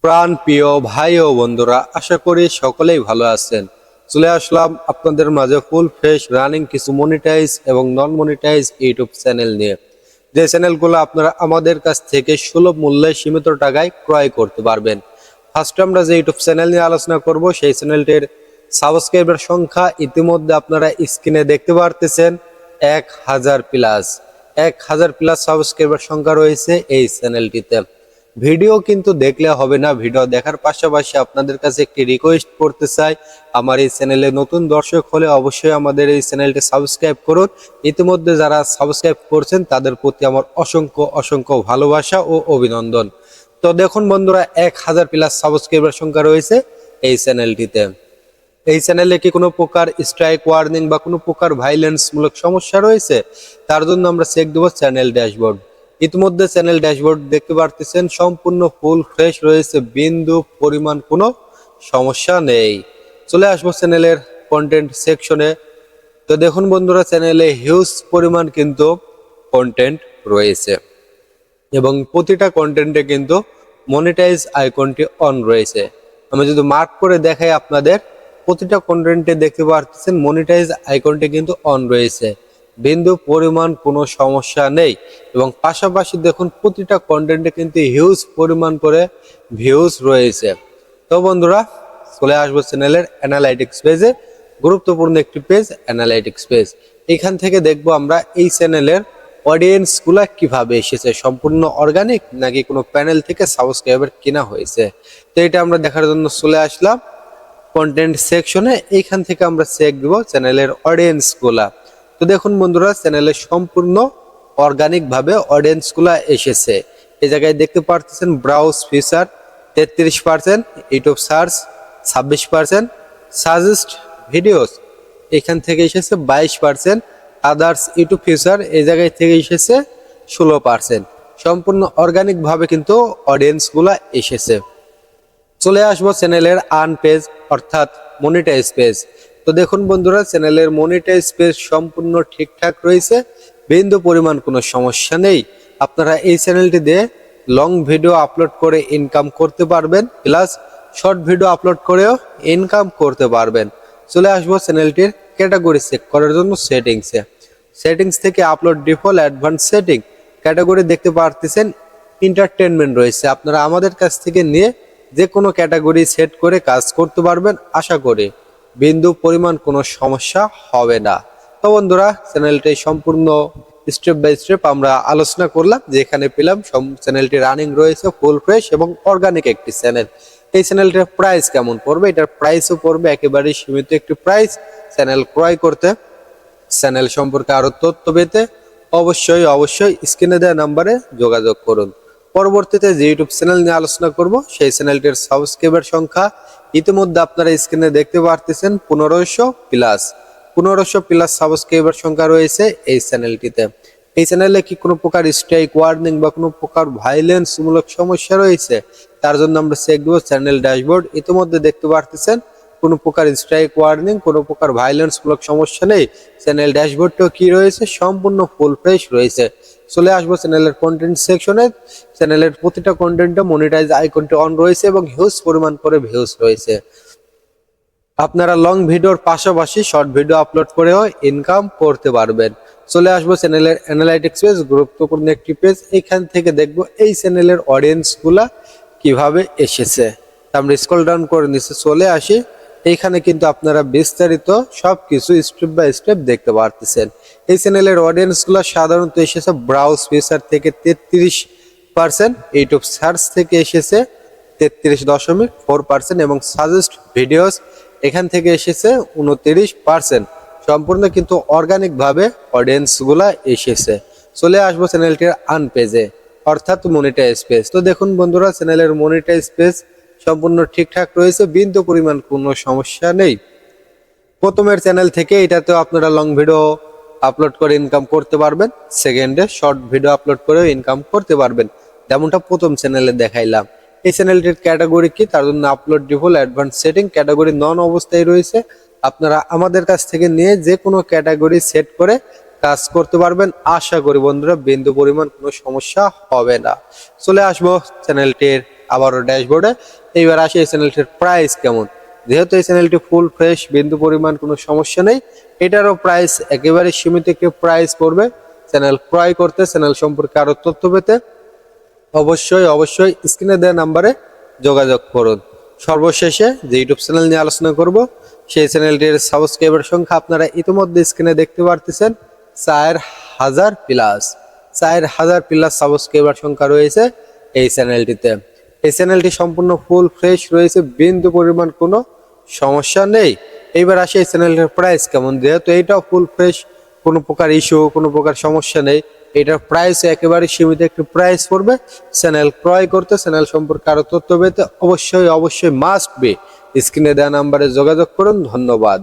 প্রাণ প্রিয় ভাই ও বন্ধুরা, আশা করি সকলেই ভালো আছেন। চলে আসলাম আপনাদের মাঝে ফুল ফ্রেশ রানিং কিছু মনিটাইজ এবং নন মনিটাইজ ইউটিউব চ্যানেল নিয়ে, যে চ্যানেলগুলো আপনারা আমাদের কাছ থেকে সুলভ মূল্যে সীমিত টাকায় ক্রয় করতে পারবেন। ফার্স্টে আমরা যে ইউটিউব চ্যানেল নিয়ে আলোচনা করব, সেই চ্যানেলটির সাবস্ক্রাইবার সংখ্যা ইতিমধ্যে আপনারা স্ক্রিনে দেখতে পারতেছেন 1000 প্লাস। 1000 প্লাস সাবস্ক্রাইবার সংখ্যা রয়েছে এই চ্যানেলটিতে। ভিডিও কিন্তু দেখলে হবে না, ভিডিও দেখার পাশাপাশি আপনাদের কাছে একটি রিকোয়েস্ট করতে চাই, আমার এই চ্যানেলে নতুন দর্শক হলে অবশ্যই আমাদের এই চ্যানেলটি সাবস্ক্রাইব করুন। ইতিমধ্যে যারা সাবস্ক্রাইব করছেন তাদের প্রতি আমার অসংখ্য অসংখ্য ভালোবাসা ও অভিনন্দন। তো দেখুন বন্ধুরা, 1000 প্লাস সাবস্ক্রাইবার সংখ্যা রয়েছে এই চ্যানেলটিতে। এই চ্যানেলে কি কোনো প্রকার স্ট্রাইক ওয়ার্নিং বা কোনো প্রকার ভাইলেন্স মূলক সমস্যা রয়েছে? তার জন্য আমরা চেক দেবো চ্যানেল ড্যাশবোর্ড। ইতিমধ্যে চ্যানেল ড্যাশবোর্ড দেখতে পারতেছেন সম্পূর্ণ ফুল ফ্রেশ রয়েছে, বিন্দু পরিমাণ কোনো সমস্যা নেই। চলে আসবো চ্যানেলের কন্টেন্ট সেকশনে। তো দেখুন বন্ধুরা, চ্যানেলে হিউজ পরিমাণ কিন্তু কন্টেন্ট রয়েছে এবং প্রতিটা কন্টেন্টে কিন্তু মনিটাইজ আইকনটি অন রয়েছে। আমি যদি মার্ক করে দেখাই আপনাদের, প্রতিটা কন্টেন্টে দেখতে পাচ্ছেন মনিটাইজ আইকনটি কিন্তু অন রয়েছে, বিন্দু পরিমাণ কোনো সমস্যা নেই। এবং পাশাপাশি দেখুন প্রতিটা কন্টেন্টে কিন্তু হিউজ পরিমাণ করে ভিউজ রয়েছে। তো বন্ধুরা, চলে আসবো চ্যানেলের অ্যানালাইটিক্স পেজে, গুরুত্বপূর্ণ একটি পেজ অ্যানালাইটিক্স পেজ। এখান থেকে দেখবো আমরা এই চ্যানেলের অডিয়েন্স গুলা কিভাবে এসেছে, সম্পূর্ণ অর্গানিক নাকি কোনো প্যানেল থেকে সাবস্ক্রাইবার কিনা হয়েছে। তো এটা আমরা দেখার জন্য চলে আসলাম কন্টেন্ট সেকশনে। এইখান থেকে আমরা চেক দিব চ্যানেলের অডিয়েন্স গুলা। তো দেখুন বন্ধুরা, চ্যানেলের সম্পূর্ণ অর্গানিক ভাবে অডিয়েন্স গুলা এসেছে। এই জায়গায় দেখতে পাচ্ছেন browse feature 33%, YouTube search 26%, suggest videos এখান থেকে এসেছে 22%, আদার্স ইউটিউব ফিচার এই জায়গায় থেকে এসেছে 16%। সম্পূর্ণ অর্গানিক ভাবে কিন্তু অডিয়েন্স গুলা এসেছে। চলে আসবো চ্যানেলের আর্ন পেজ অর্থাৎ মনিটাইজ পেজ। তো দেখুন বন্ধুরা, চ্যানেলের মনিটাইজ পেজ সম্পূর্ণ ঠিকঠাক রয়েছে, বিন্দু পরিমাণ কোনো সমস্যা নেই। আপনারা এই চ্যানেলটি দিয়ে লং ভিডিও আপলোড করে ইনকাম করতে পারবেন, প্লাস শর্ট ভিডিও আপলোড করেও ইনকাম করতে পারবেন। চলে আসবো চ্যানেলটির ক্যাটাগরি চেক করার জন্য সেটিংসে। সেটিংস থেকে upload default advance setting category দেখতে পারতেছেন এন্টারটেনমেন্ট রয়েছে। আপনারা আমাদের কাছ থেকে নিয়ে যে কোনো ক্যাটাগরি সেট করে কাজ করতে পারবেন, আশা করি বিন্দু পরিমাণ কোনো সমস্যা হবে না। তো বন্ধুরা, চ্যানেলটি সম্পূর্ণ স্টেপ বাই স্টেপ আমরা আলোচনা করলাম, যেখানে পেলাম চ্যানেলটি রানিং রয়েছে, ফুল ফ্রেশ এবং অর্গানিক একটি চ্যানেল। এই চ্যানেলটার প্রাইস কেমন পড়বে? এটার প্রাইসও পড়বে একেবারে সীমিত একটি প্রাইস। চ্যানেল ক্রয় করতে, চ্যানেল সম্পর্কে আরো তথ্য পেতে অবশ্যই অবশ্যই স্ক্রিনে দেওয়া নাম্বারে যোগাযোগ করুন। পরবর্তীতে যে ইউটিউব চ্যানেল নিয়ে আলোচনা করব, সেই চ্যানেলটির সাবস্ক্রাইবার সংখ্যা ইতিমধ্যে আপনারা স্ক্রিনে দেখতে পারতেছেন 1500 প্লাস। 1500 প্লাস সাবস্ক্রাইবার সংখ্যা রয়েছে এই চ্যানেলটিতে। এই চ্যানেলে কি কোনো প্রকার স্ট্রাইক ওয়ার্নিং বা কোনো প্রকার ভাইলেন্স মূলক সমস্যা রয়েছে? তার জন্য আমরা চেক দেবো চ্যানেল ড্যাশবোর্ড। ইতিমধ্যে দেখতে পারতেছেন কোনো প্রকার স্ট্রাইক ওয়ার্নিং, কোনো প্রকার ভাইলেন্স মূলক সমস্যা নেই। চ্যানেল ড্যাশবোর্ডটাও কি রয়েছে, সম্পূর্ণ ফুল ফ্রেশ রয়েছে। চলে আসবো চ্যানেলের কন্টেন্ট সেকশনে। চ্যানেলের প্রতিটা কন্টেন্টে মনিটাইজ আইকনটি অন রয়েছে এবং হিউজ পরিমাণ করে ভিউজ রয়েছে। আপনারা লং ভিডিওর পাশাপাশি শর্ট ভিডিও আপলোড করেও ইনকাম করতে পারবেন। চলে আসবো চ্যানেলের অ্যানালাইটিক্স পেজ, গুরুত্বপূর্ণ একটি পেজ। এইখান থেকে দেখবো এই চ্যানেলের অডিয়েন্স গুলা কিভাবে এসেছে। আমরা স্ক্রল ডাউন করে নিচে চলে আসি। এইখানে কিন্তু আপনারা বিস্তারিত সবকিছু স্টেপ বাই স্টেপ দেখতে পারতেছেন। এই চ্যানেলের অডিয়েন্স গুলা সাধারণত এসেছে ব্রাউজ ফিচার থেকে 33%, ইউটিউব সার্চ থেকে এসেছে 33.4% এবং সাজেস্ট ভিডিওস এখান থেকে এসেছে 29%। সম্পূর্ণ কিন্তু অর্গানিক ভাবে অডিয়েন্স গুলা এসেছে। চলে আসবো চ্যানেলটির আর্ন পেজে অর্থাৎ মনিটাইজ পেজ। তো দেখুন বন্ধুরা, চ্যানেলের মনিটাইজ পেজ সম্পূর্ণ ঠিকঠাক রয়েছে, বিন্দু পরিমাণ কোনো সমস্যা নেই। প্রথমের চ্যানেল থেকে এটাতেও আপনারা লং ভিডিও আপলোড করে ইনকাম করতে পারবেন, সেকেন্ডে শর্ট ভিডিও আপলোড করেও ইনকাম করতে পারবেন, যেমনটা প্রথম চ্যানেলে দেখাইলাম। এই চ্যানেলটির ক্যাটাগরি কি, তার জন্য upload default advance setting category none অবস্থায় রয়েছে। আপনারা আমাদের কাছ থেকে নিয়ে যে কোনো ক্যাটাগরি সেট করে কাজ করতে পারবেন, আশা করি বন্ধুরা বিন্দু পরিমাণ কোনো সমস্যা হবে না। চলে আসবো চ্যানেলটির আবারও ড্যাশবোর্ডে। এইবার আসি এই চ্যানেলটির প্রাইস কেমন। যেহেতু এই চ্যানেলটি ফুল ফ্রেশ, বিন্দু পরিমাণ কোনো সমস্যা নেই, এটারও প্রাইস একেবারে সীমিত একটি প্রাইস পড়বে। চ্যানেল ক্রয় করতে, চ্যানেল সম্পর্কে আরো তথ্য পেতে অবশ্যই স্ক্রিনে দেওয়া নাম্বারে যোগাযোগ করুন। সর্বশেষে যে ইউটিউব চ্যানেল নিয়ে আলোচনা করব, সেই চ্যানেলটির সাবস্ক্রাইবার সংখ্যা আপনারা ইতিমধ্যে স্ক্রিনে দেখতে পারতেছেন, 4000+। 4000+ সাবস্ক্রাইবার সংখ্যা রয়েছে এই চ্যানেলটিতে। এই চ্যানেলটি সম্পূর্ণ ফুল ফ্রেশ রয়েছে, বিন্দু পরিমাণ কোনো সমস্যা নেই। এইবার আসি এই চ্যানেলটির প্রাইস কেমন। যেহেতু এইটাও ফুল ফ্রেশ, কোনো প্রকার ইস্যু, কোনো প্রকার সমস্যা নেই, এটার প্রাইস একেবারে সীমিত একটি প্রাইস পড়বে। চ্যানেল ক্রয় করতে, চ্যানেল সম্পর্কে আরো তথ্য পেতে অবশ্যই মাস্ট বি স্ক্রিনে দেওয়া নাম্বারে যোগাযোগ করুন। ধন্যবাদ।